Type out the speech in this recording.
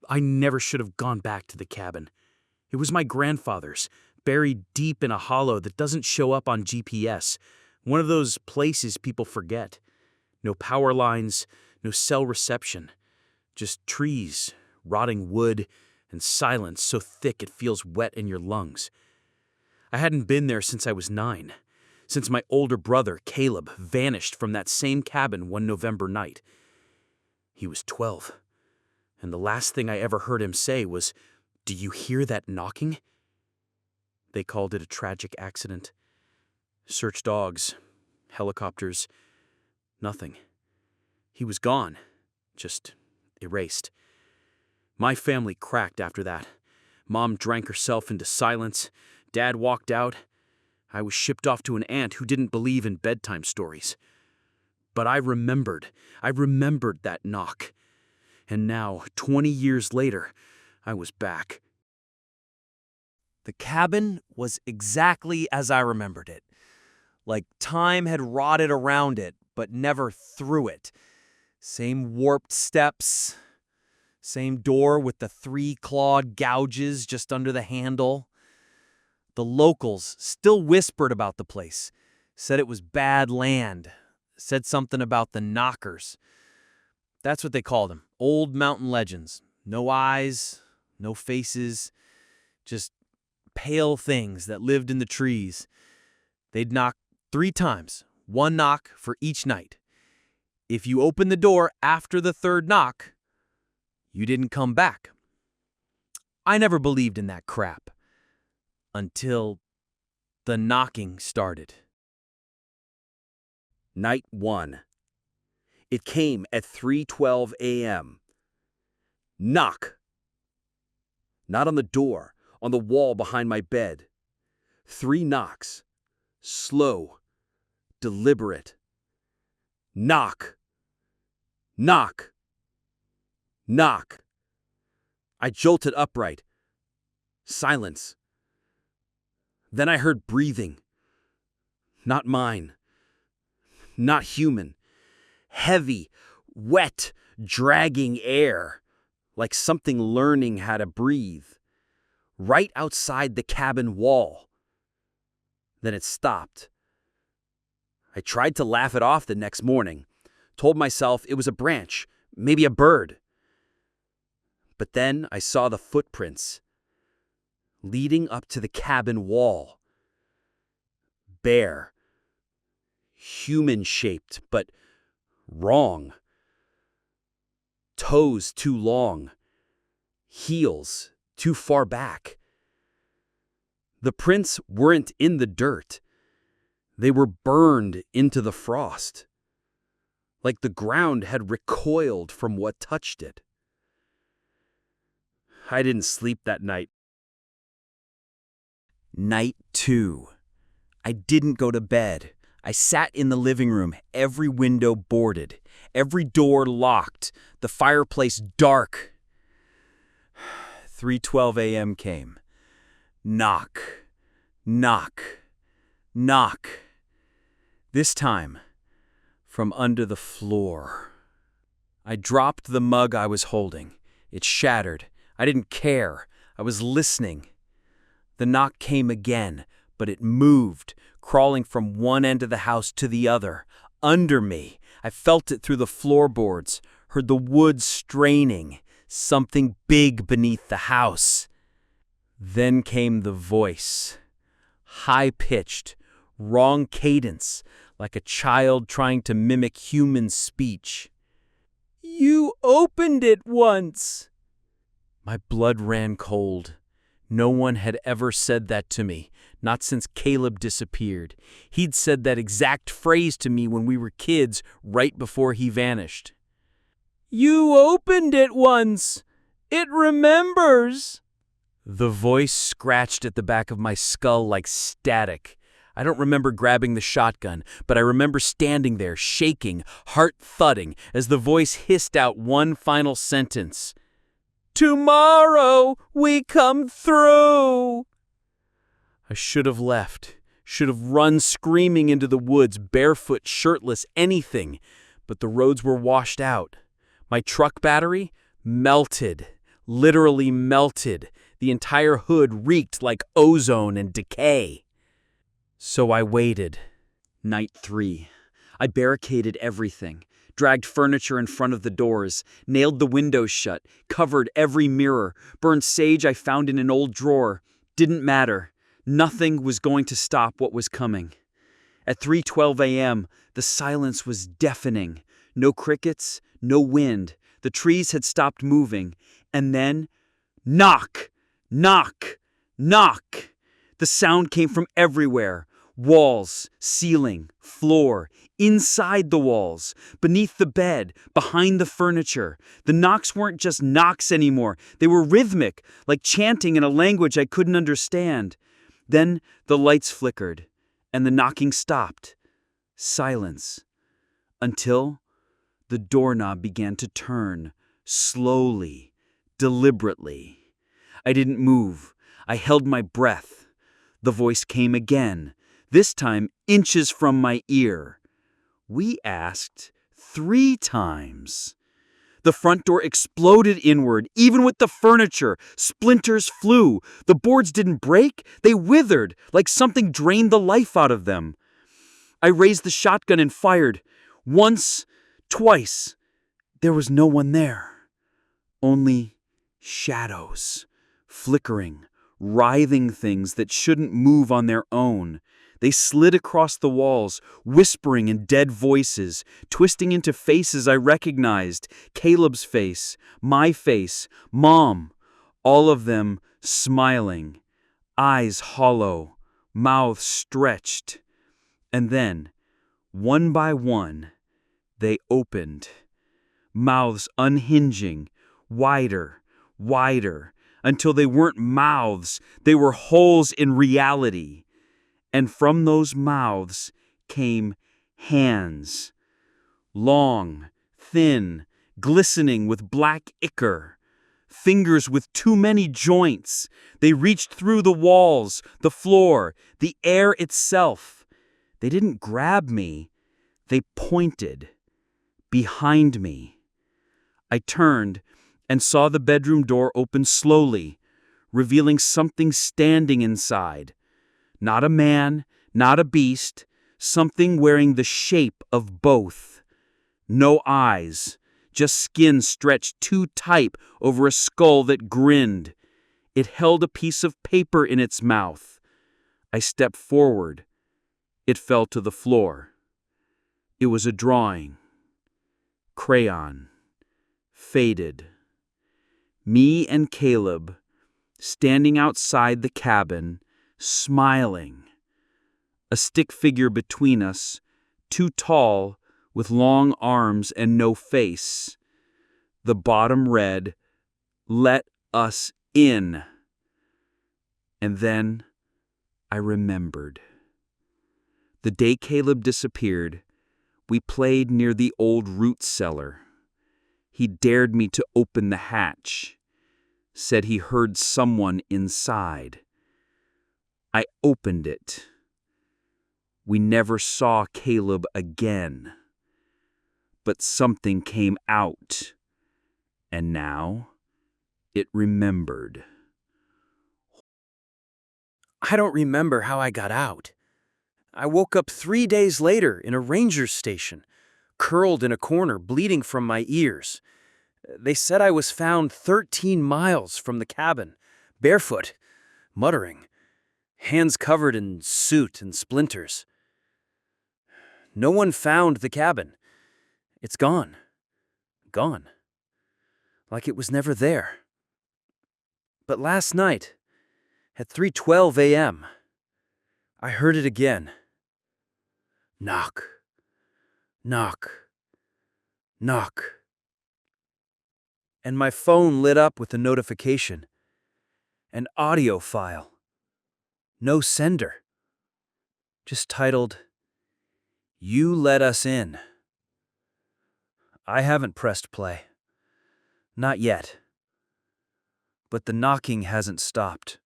I never should have gone back to the cabin. It was my grandfather's, buried deep in a hollow that doesn't show up on GPS, one of those places people forget. No power lines, no cell reception, just trees, rotting wood, and silence so thick it feels wet in your lungs. I hadn't been there since I was 9, since my older brother, Caleb, vanished from that same cabin one November night. He was 12, and the last thing I ever heard him say was, "Do you hear that knocking?" They called it a tragic accident. Search dogs, helicopters, nothing. He was gone, just erased. My family cracked after that. Mom drank herself into silence. Dad walked out. I was shipped off to an aunt who didn't believe in bedtime stories. But I remembered that knock. And now, 20 years later, I was back. The cabin was exactly as I remembered it. Like time had rotted around it, but never through it. Same warped steps, same door with the 3 clawed gouges just under the handle. The locals still whispered about the place, said it was bad land, said something about the knockers. That's what they called them, old mountain legends. No eyes, no faces, just pale things that lived in the trees. They'd knock 3 times, 1 knock for each night. If you opened the door after the 3rd knock, you didn't come back. I never believed in that crap until the knocking started. Night 1. It came at 3:12 a.m. Knock. Not on the door, on the wall behind my bed. 3 knocks. Slow. Deliberate. Knock. Knock. Knock. I jolted upright. Silence. Then I heard breathing. Not mine. Not human. Heavy, wet, dragging air, like something learning how to breathe. Right outside the cabin wall. Then it stopped. I tried to laugh it off the next morning, told myself it was a branch, maybe a bird. But then I saw the footprints leading up to the cabin wall. Bare. Human-shaped, but wrong. Toes too long. Heels too far back. The prints weren't in the dirt. They were burned into the frost, like the ground had recoiled from what touched it. I didn't sleep that night. Night 2. I didn't go to bed. I sat in the living room, every window boarded, every door locked, the fireplace dark. 3:12 a.m. came. Knock, knock, knock. This time, from under the floor. I dropped the mug I was holding. It shattered. I didn't care. I was listening. The knock came again, but it moved, crawling from one end of the house to the other, under me. I felt it through the floorboards, heard the wood straining, something big beneath the house. Then came the voice, high-pitched, wrong cadence, like a child trying to mimic human speech. "You opened it once." My blood ran cold. No one had ever said that to me, not since Caleb disappeared. He'd said that exact phrase to me when we were kids, right before he vanished. "You opened it once. It remembers." The voice scratched at the back of my skull like static. I don't remember grabbing the shotgun, but I remember standing there, shaking, heart thudding, as the voice hissed out one final sentence. "Tomorrow we come through." I should have left, should have run screaming into the woods, barefoot, shirtless, anything, but the roads were washed out. My truck battery melted, literally melted. The entire hood reeked like ozone and decay. So I waited. Night 3. I barricaded everything, dragged furniture in front of the doors, nailed the windows shut, covered every mirror, burned sage I found in an old drawer. Didn't matter. Nothing was going to stop what was coming. At 3:12 a.m., the silence was deafening. No crickets, no wind. The trees had stopped moving. And then, knock, knock, knock. The sound came from everywhere. Walls, ceiling, floor, inside the walls, beneath the bed, behind the furniture. The knocks weren't just knocks anymore. They were rhythmic, like chanting in a language I couldn't understand. Then the lights flickered, and the knocking stopped. Silence. Until the doorknob began to turn, slowly, deliberately. I didn't move. I held my breath. The voice came again, this time inches from my ear. We asked 3 times. The front door exploded inward, even with the furniture. Splinters flew. The boards didn't break. They withered, like something drained the life out of them. I raised the shotgun and fired. Once, twice. There was no one there. Only shadows, flickering, writhing things that shouldn't move on their own. They slid across the walls, whispering in dead voices, twisting into faces I recognized. Caleb's face, my face, Mom. All of them smiling, eyes hollow, mouths stretched. And then, one by one, they opened, mouths unhinging, wider, wider, until they weren't mouths, they were holes in reality. And from those mouths came hands, long, thin, glistening with black ichor, fingers with too many joints. They reached through the walls, the floor, the air itself. They didn't grab me, they pointed, behind me. I turned and saw the bedroom door open slowly, revealing something standing inside. Not a man, not a beast, something wearing the shape of both. No eyes, just skin stretched too tight over a skull that grinned. It held a piece of paper in its mouth. I stepped forward. It fell to the floor. It was a drawing. Crayon. Faded. Me and Caleb, standing outside the cabin, smiling. A stick figure between us, too tall, with long arms and no face. The bottom read, "Let us in." And then I remembered. The day Caleb disappeared, we played near the old root cellar. He dared me to open the hatch, said he heard someone inside. I opened it. We never saw Caleb again. But something came out, and now it remembered. I don't remember how I got out. I woke up 3 days later in a ranger station, curled in a corner, bleeding from my ears. They said I was found 13 miles from the cabin, barefoot, muttering, hands covered in soot and splinters. No one found the cabin. It's gone. Gone. Like it was never there. But last night, at 3:12 a.m., I heard it again. Knock. Knock. Knock. And my phone lit up with a notification. An audio file. No sender. Just titled, "You Let Us In." I haven't pressed play. Not yet. But the knocking hasn't stopped.